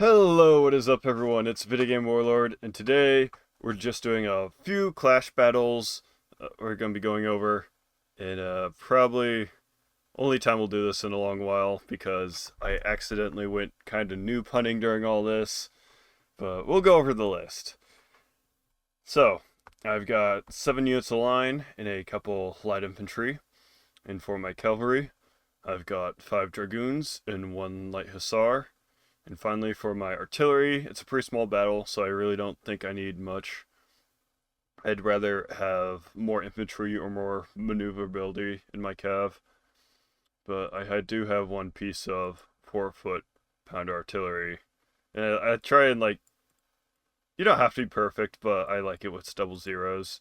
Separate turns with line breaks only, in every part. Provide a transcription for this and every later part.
Hello, what is up everyone? It's VideoGameWarlord, and today we're just doing a few clash battles we're going to be going over, and probably only time we'll do this in a long while because I accidentally went kind of noob hunting during all this, but we'll go over the list. So, I've got 7 units of line and a couple light infantry, and for my cavalry, I've got 5 dragoons and 1 light hussar. And finally, for my artillery, it's a pretty small battle, so I really don't think I need much. I'd rather have more infantry or more maneuverability in my cav. But I do have one piece of 4-foot pounder artillery. And I try and, you don't have to be perfect, but I like it with double zeros.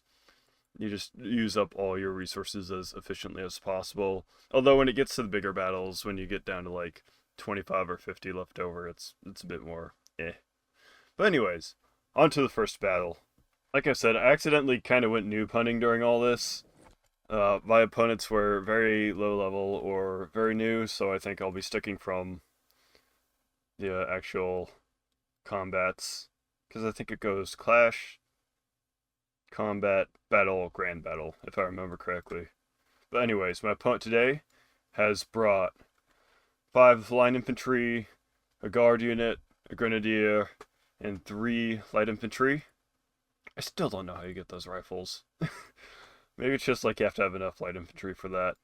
You just use up all your resources as efficiently as possible. Although when it gets to the bigger battles, when you get down to 25 or 50 left over, it's a bit more eh. But anyways, on to the first battle. Like I said, I accidentally kind of went noob hunting during all this. My opponents were very low level or very new, so I think I'll be sticking from the actual combats. Because I think it goes clash, combat, battle, grand battle, if I remember correctly. But anyways, my opponent today has brought 5 line infantry, a guard unit, a grenadier, and 3 light infantry. I still don't know how you get those rifles. Maybe it's just you have to have enough light infantry for that.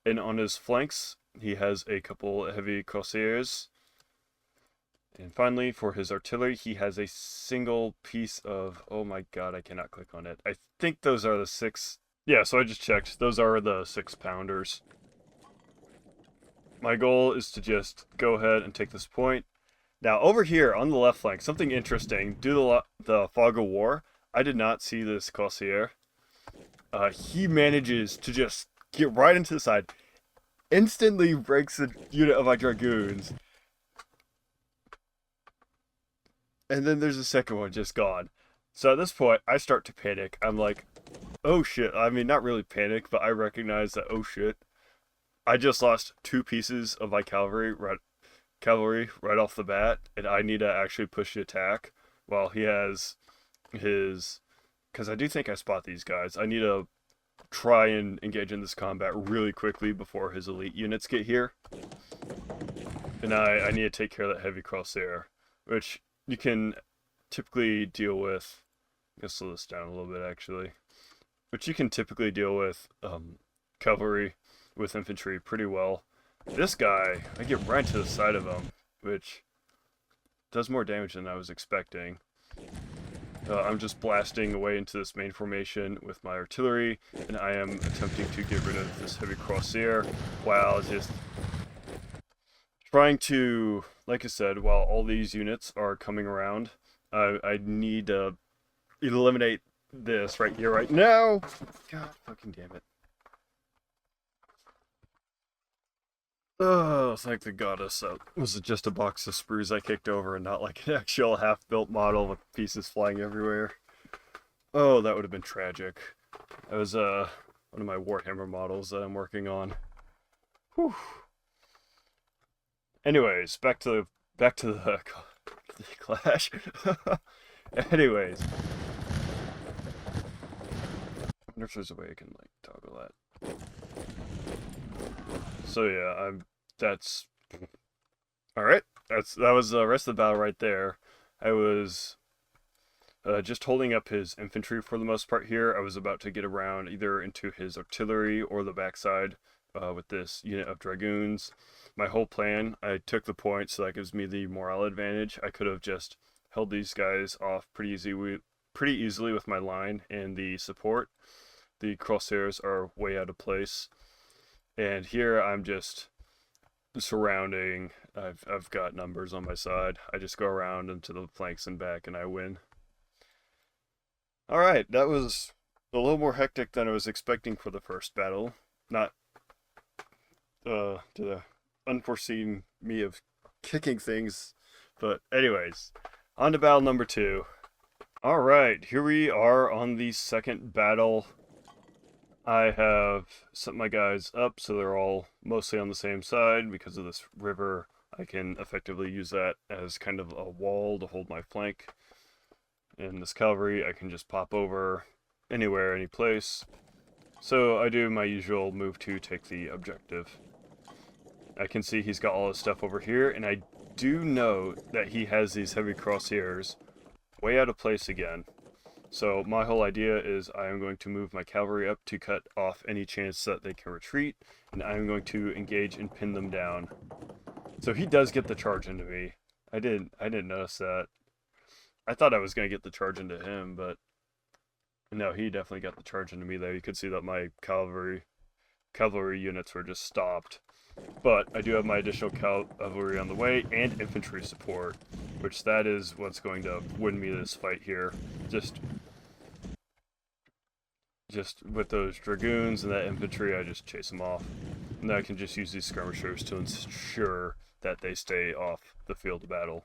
And on his flanks, he has a couple heavy cuirassiers. And finally, for his artillery, he has a single piece of... Oh my god, I cannot click on it. I think those are the 6... Yeah, so I just checked. Those are the 6-pounders. My goal is to just go ahead and take this point. Now, over here on the left flank, something interesting. Due to the fog of war, I did not see this cuirassier. He manages to just get right into the side, instantly breaks the unit of my dragoons, and then there's a second one just gone. So at this point, I start to panic. I'm like, oh shit. I mean, not really panic, but I recognize that, oh shit, I just lost 2 pieces of my cavalry right off the bat, and I need to actually push the attack while he has his... Because I do think I spot these guys. I need to try and engage in this combat really quickly before his elite units get here. And I need to take care of that heavy crosshair, which you can typically deal with... I'm going to slow this down a little bit, actually. Which you can typically deal with cavalry with infantry pretty well. This guy, I get right to the side of him, which does more damage than I was expecting. I'm just blasting away into this main formation with my artillery, and I am attempting to get rid of this heavy crosshair while just trying to, like I said, while all these units are coming around, I need to eliminate this right here, right now. God fucking damn it. Oh, thank the goddess that was just a box of sprues I kicked over and not like an actual half-built model with pieces flying everywhere. Oh, that would have been tragic. That was one of my Warhammer models that I'm working on. Whew. Anyways, back to the clash. Anyways, I wonder if there's a way I can toggle that. So yeah, that's all right. That was the rest of the battle right there. I was just holding up his infantry for the most part here. I was about to get around either into his artillery or the backside with this unit of dragoons. My whole plan, I took the point, so that gives me the morale advantage. I could have just held these guys off pretty easily with my line and the support. The crosshairs are way out of place. And here I'm just surrounding. I've got numbers on my side. I just go around into the flanks and back, and I win. Alright, that was a little more hectic than I was expecting for the first battle. Not to the unforeseen me of kicking things. But anyways, on to battle number 2. Alright, here we are on the second battle. I have set my guys up so they're all mostly on the same side because of this river I can effectively use that as kind of a wall to hold my flank. In this cavalry, I can just pop over anywhere, any place. So I do my usual move to take the objective. I can see he's got all his stuff over here, and I do note that he has these heavy crosshairs way out of place again. So my whole idea is I am going to move my cavalry up to cut off any chance that they can retreat, and I am going to engage and pin them down. So he does get the charge into me. I didn't notice that. I thought I was going to get the charge into him, but no, he definitely got the charge into me there. You could see that my cavalry units were just stopped. But I do have my additional cavalry on the way and infantry support, which that is what's going to win me this fight here. Just with those dragoons and that infantry, I just chase them off. And then I can just use these skirmishers to ensure that they stay off the field of battle.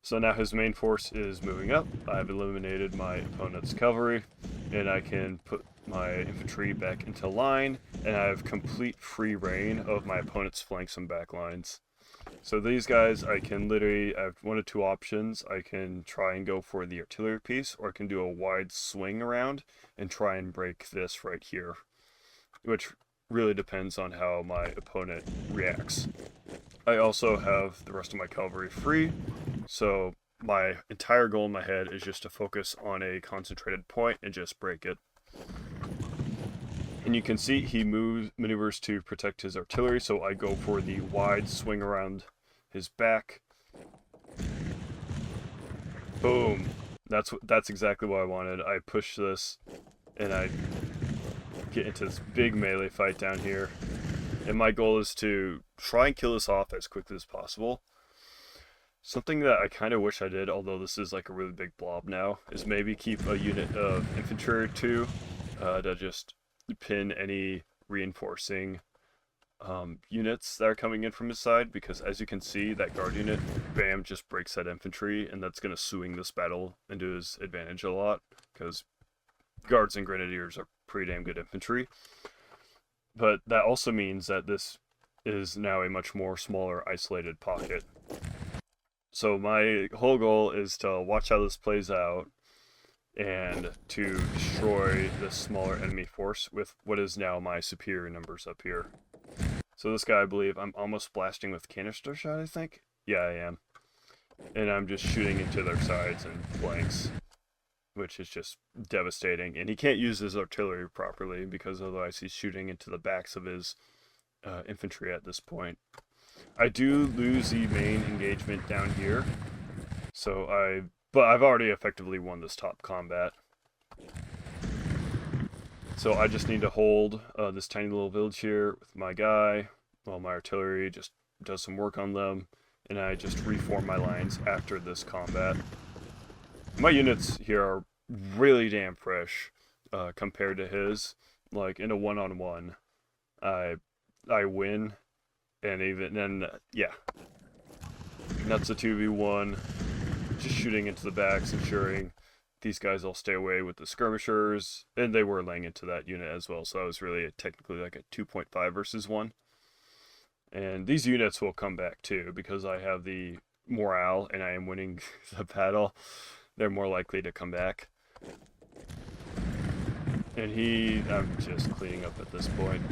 So now his main force is moving up. I've eliminated my opponent's cavalry, and I can put my infantry back into line, and I have complete free reign of my opponent's flanks and back lines. So these guys, I have one of two options. I can try and go for the artillery piece, or I can do a wide swing around and try and break this right here, which really depends on how my opponent reacts. I also have the rest of my cavalry free, so my entire goal in my head is just to focus on a concentrated point and just break it. And you can see he maneuvers to protect his artillery, so I go for the wide swing around his back. Boom. That's exactly what I wanted. I push this, and I get into this big melee fight down here. And my goal is to try and kill this off as quickly as possible. Something that I kind of wish I did, although this is like a really big blob now, is maybe keep a unit of infantry or two to just pin any reinforcing units that are coming in from his side, because as you can see, that guard unit, bam, just breaks that infantry, and that's going to swing this battle into his advantage a lot, because guards and grenadiers are pretty damn good infantry. But that also means that this is now a much more smaller, isolated pocket. So my whole goal is to watch how this plays out and to destroy this smaller enemy force with what is now my superior numbers up here. So this guy, I believe, I'm almost blasting with canister shot, I think? Yeah, I am. And I'm just shooting into their sides and flanks, which is just devastating. And he can't use his artillery properly because otherwise he's shooting into the backs of his infantry at this point. I do lose the main engagement down here, but I've already effectively won this top combat. So I just need to hold this tiny little village here with my guy, while my artillery just does some work on them, and I just reform my lines after this combat. My units here are really damn fresh compared to his. Like in a one-on-one, I win, and even then, yeah, that's a 2v1. Just shooting into the backs, ensuring these guys all stay away with the skirmishers, and they were laying into that unit as well. So that was really technically like a 2.5 versus 1. And these units will come back too because I have the morale and I am winning the battle. They're more likely to come back. And I'm just cleaning up at this point.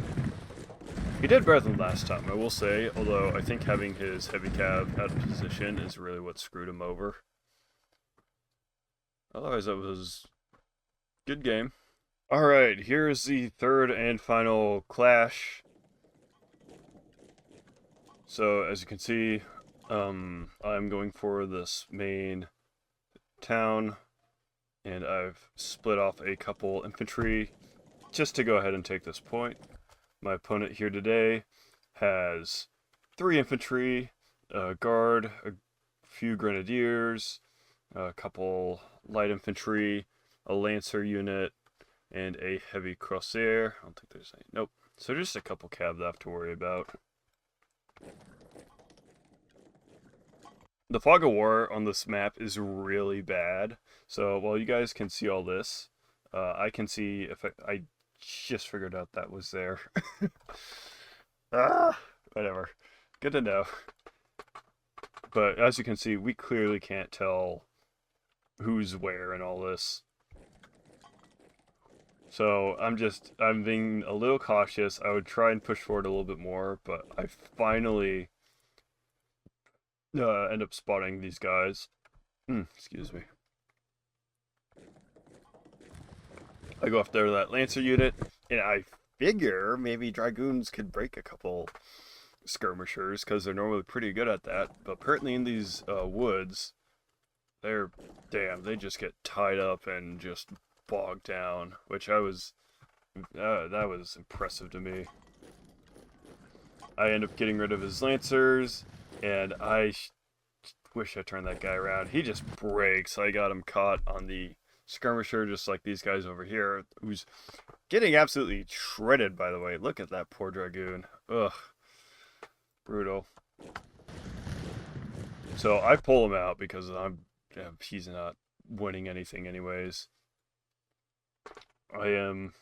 He did better than last time, I will say, although I think having his heavy cav out of position is really what screwed him over. Otherwise, that was a good game. Alright, here's the third and final clash. So, as you can see, I'm going for this main town, and I've split off a couple infantry just to go ahead and take this point. My opponent here today has 3 infantry, a guard, a few grenadiers, a couple light infantry, a lancer unit, and a heavy crosshair. I don't think there's any. Nope. So just a couple cabs I have to worry about. The fog of war on this map is really bad. So while you guys can see all this, I can see if I just figured out that was there. Whatever. Good to know. But as you can see, we clearly can't tell who's where and all this. So I'm being a little cautious. I would try and push forward a little bit more, but I finally end up spotting these guys. Excuse me. I go after that Lancer unit, and I figure maybe Dragoons could break a couple skirmishers, because they're normally pretty good at that. But apparently in these woods, they just get tied up and just bogged down, which that was impressive to me. I end up getting rid of his Lancers, and I wish I turned that guy around. He just breaks. I got him caught on the skirmisher, just like these guys over here, who's getting absolutely shredded, by the way. Look at that poor Dragoon. Ugh. Brutal. So I pull him out because he's not winning anything anyways. I am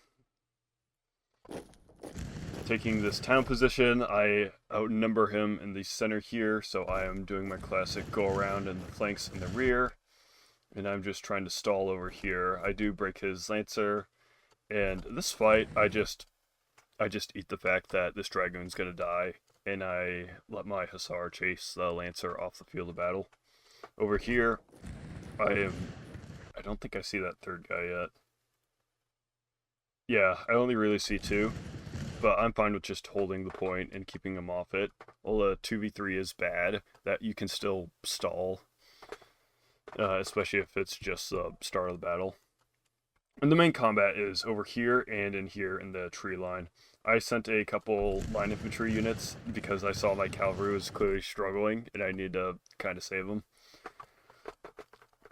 taking this town position. I outnumber him in the center here, so I am doing my classic go around in the flanks and the rear. And I'm just trying to stall over here. I do break his Lancer, and this fight, I just eat the fact that this Dragoon's gonna die, and I let my Hussar chase the Lancer off the field of battle. Over here, I don't think I see that third guy yet. Yeah, I only really see two, but I'm fine with just holding the point and keeping him off it. Well, a 2v3 is bad, that you can still stall. Especially if it's just the start of the battle. And the main combat is over here and in here in the tree line. I sent a couple line infantry units because I saw my cavalry was clearly struggling and I need to kind of save them.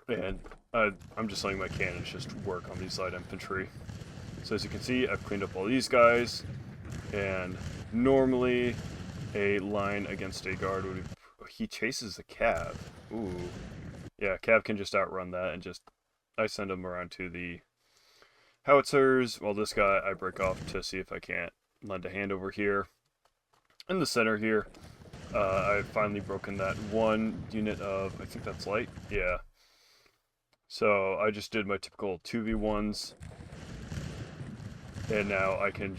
And I'm just letting my cannons just work on these light infantry. So as you can see, I've cleaned up all these guys, and normally a line against a guard would... He chases a cav. Ooh. Yeah, Cav can just outrun that, and I send him around to the howitzers, while this guy I break off to see if I can't lend a hand over here. In the center here, I've finally broken that one unit of, I think that's light, yeah. So I just did my typical 2v1s, and now I can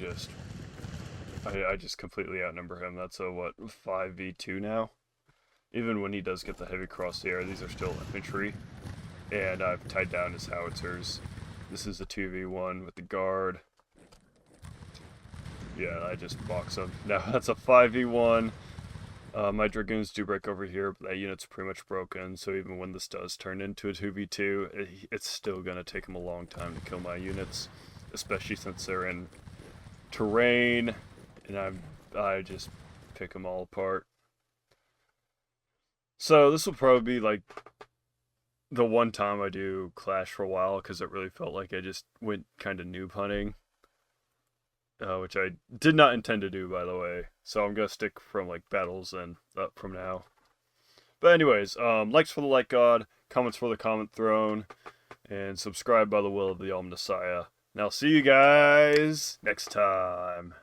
I just completely outnumber him. That's a, what, 5v2 now? Even when he does get the heavy crosshair, these are still infantry. And I've tied down his howitzers. This is a 2v1 with the guard. Yeah, I just box him. Now that's a 5v1. My Dragoons do break over here, but that unit's pretty much broken. So even when this does turn into a 2v2, it's still going to take him a long time to kill my units. Especially since they're in terrain. And I just pick them all apart. So this will probably be like the one time I do Clash for a while, because it really felt like I just went kind of noob hunting, which I did not intend to do, by the way. So I'm gonna stick from like battles and up from now. But anyways, likes for the like god, comments for the comment throne, and subscribe by the will of the Omnissiah. And I'll see you guys next time.